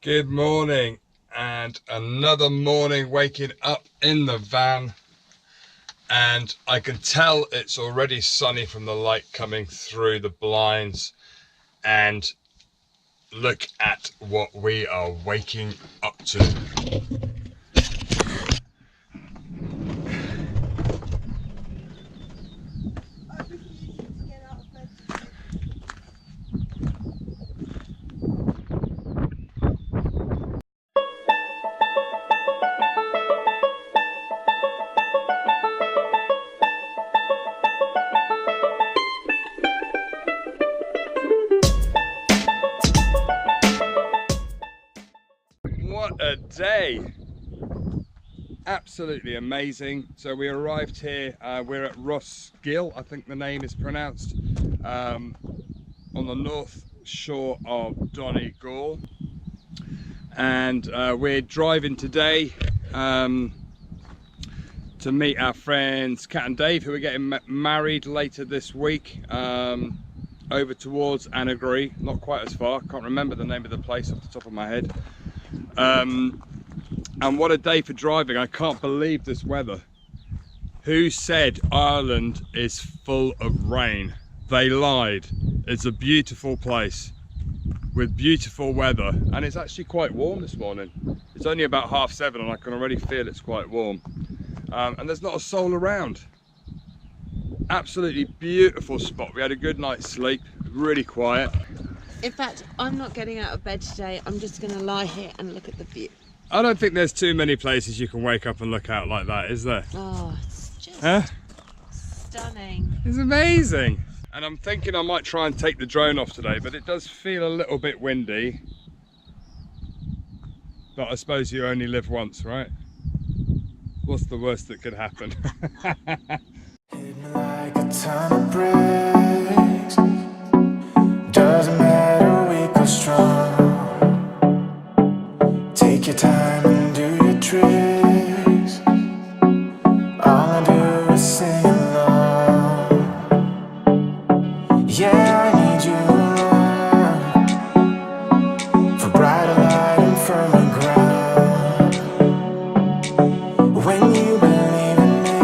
Good morning, and another morning waking up in the van, and I can tell it's already sunny from the light coming through the blinds. And look at what we are waking up to. What a day! Absolutely amazing. So we arrived here, we're at Rosguill, I think the name is pronounced, on the north shore of Donegal, and we're driving today to meet our friends Kat and Dave, who are getting married later this week, over towards Annagry, not quite as far, can't remember the name of the place off the top of my head. And what a day for driving. I can't believe this weather. Who said Ireland is full of rain? They lied. It's a beautiful place with beautiful weather, and it's actually quite warm this morning. It's only about 7:30 and I can already feel it's quite warm, and there's not a soul around. Absolutely beautiful spot. We had a good night's sleep, really quiet. In fact, I'm not getting out of bed today. I'm just going to lie here and look at the view. I don't think there's too many places you can wake up and look out like that, is there? Oh, it's just stunning. It's amazing. And I'm thinking I might try and take the drone off today, but it does feel a little bit windy. But I suppose you only live once, right? What's the worst that could happen? Hit me like a ton of bricks. Doesn't matter, weak or strong. Take your time and do your tricks. All I do is sing along. Yeah, I need you around for brighter light and firmer ground. When you believe in me,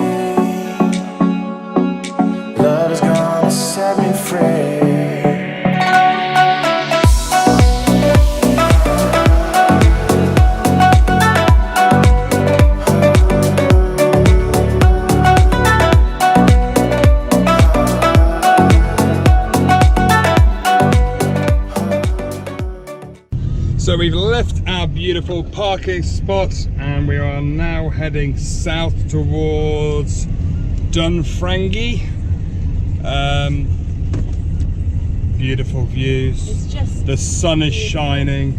love is gonna set me free. So we've left our beautiful parking spot and we are now heading south towards Dunfrangy. Beautiful views. It's just the sun is shining.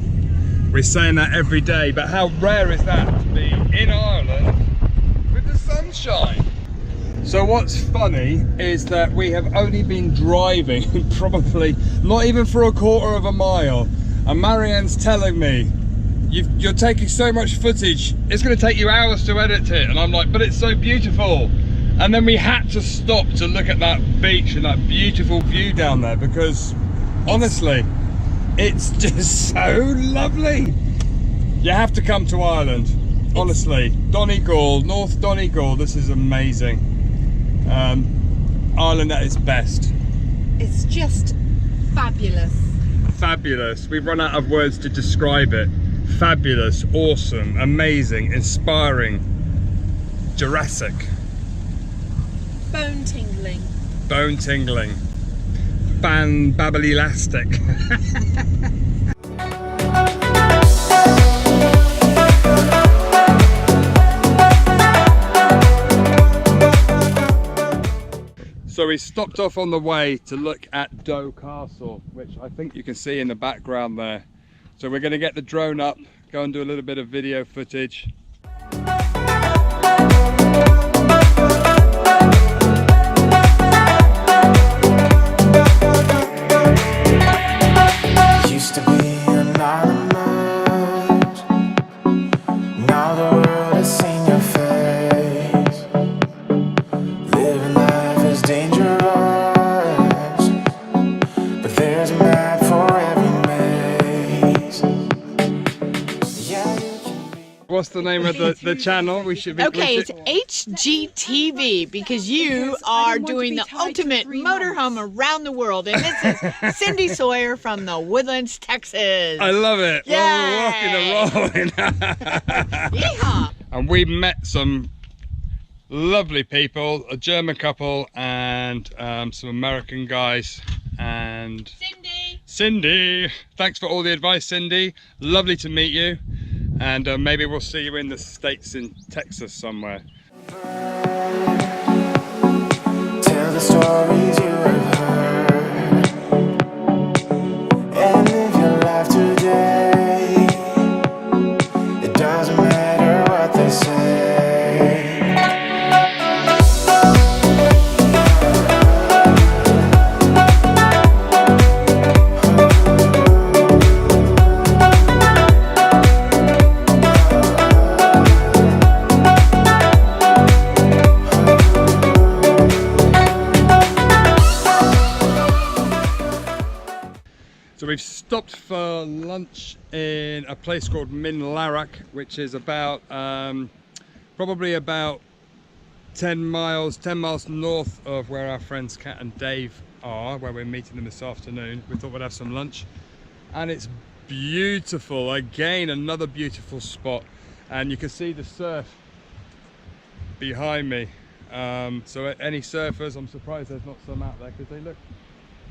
We're saying that every day, but how rare is that to be in Ireland with the sunshine? So what's funny is that we have only been driving probably not even for a quarter of a mile. And Marianne's telling me, you're taking so much footage, it's going to take you hours to edit it. And I'm like, but it's so beautiful. And then we had to stop to look at that beach and that beautiful view down there, because honestly, it's just so lovely. You have to come to Ireland, honestly. Donegal, North Donegal, this is amazing. Ireland at its best. It's just fabulous. Fabulous. We've run out of words to describe it. Fabulous, awesome, amazing, inspiring, Jurassic. Bone tingling. Bone tingling. Fan-babble-elastic. So we stopped off on the way to look at Doe Castle, which I think you can see in the background there. So we're going to get the drone up, go and do a little bit of video footage. Used to be an island, now the world has seen your face. Living life is dangerous, but there's a map for every maze. what's the name of the channel? We should be. Okay, it's HGTV because you are doing the ultimate motorhome around the world. And this is Cindy Sawyer from the Woodlands, Texas. I love it. Yay! Well, we're rocking and rolling. Yeehaw. And we met some lovely people, a German couple and some American guys. And Cindy, thanks for all the advice, Cindy. Lovely to meet you. And maybe we'll see you in the States, in Texas somewhere. Tell the stories you have heard and live your life today. It doesn't matter what they say. So we've stopped for lunch in a place called Min Larach, which is about probably about 10 miles north of where our friends Kat and Dave are, where we're meeting them this afternoon. We thought we'd have some lunch, and it's beautiful. Again, another beautiful spot, and you can see the surf behind me. So any surfers, I'm surprised there's not some out there, because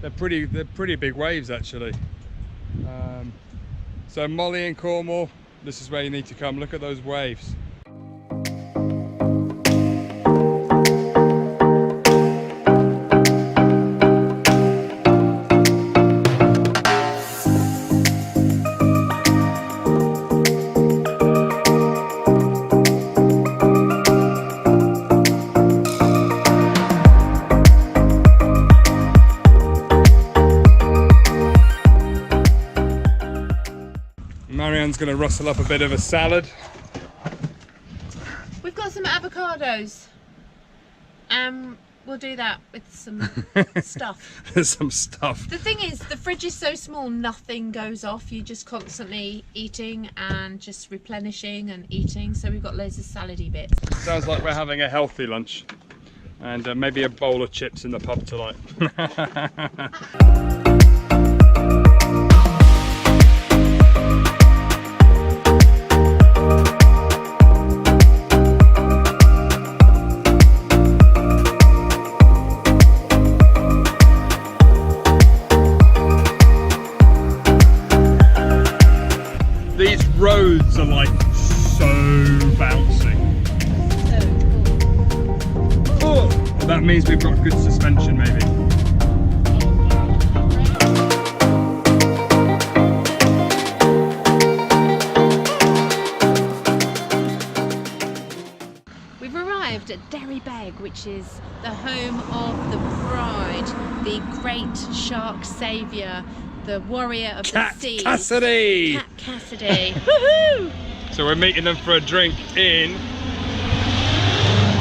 they're pretty big waves actually. So Molly and Cornwall, this is where you need to come. Look at those waves. Marianne's going to rustle up a bit of a salad. We've got some avocados. We'll do that with some stuff. There's some stuff. The thing is, the fridge is so small, nothing goes off. You're just constantly eating and just replenishing and eating. So we've got loads of salady bits. Sounds like we're having a healthy lunch. And maybe a bowl of chips in the pub tonight. These roads are like so bouncy. Oh, that means we've got good suspension maybe. We've arrived at Derrybeg, which is the home of the bride, the great shark saviour, the warrior of Cat the sea. Cassidy! Cat Cassidy. Woohoo! So we're meeting them for a drink in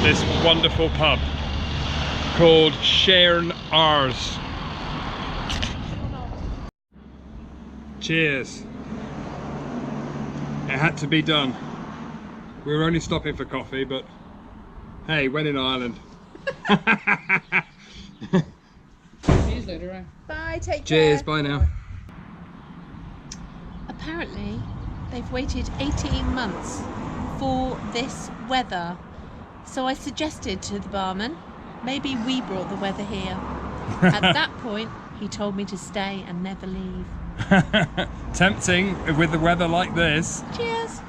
this wonderful pub called Sharon Ars. Cheers. It had to be done. We were only stopping for coffee, but hey, when in Ireland. Cheers later. Bye, take Cheers, care. bye now. Apparently, they've waited 18 months for this weather. So I suggested to the barman, maybe we brought the weather here. At that point, he told me to stay and never leave. Tempting with the weather like this. Cheers.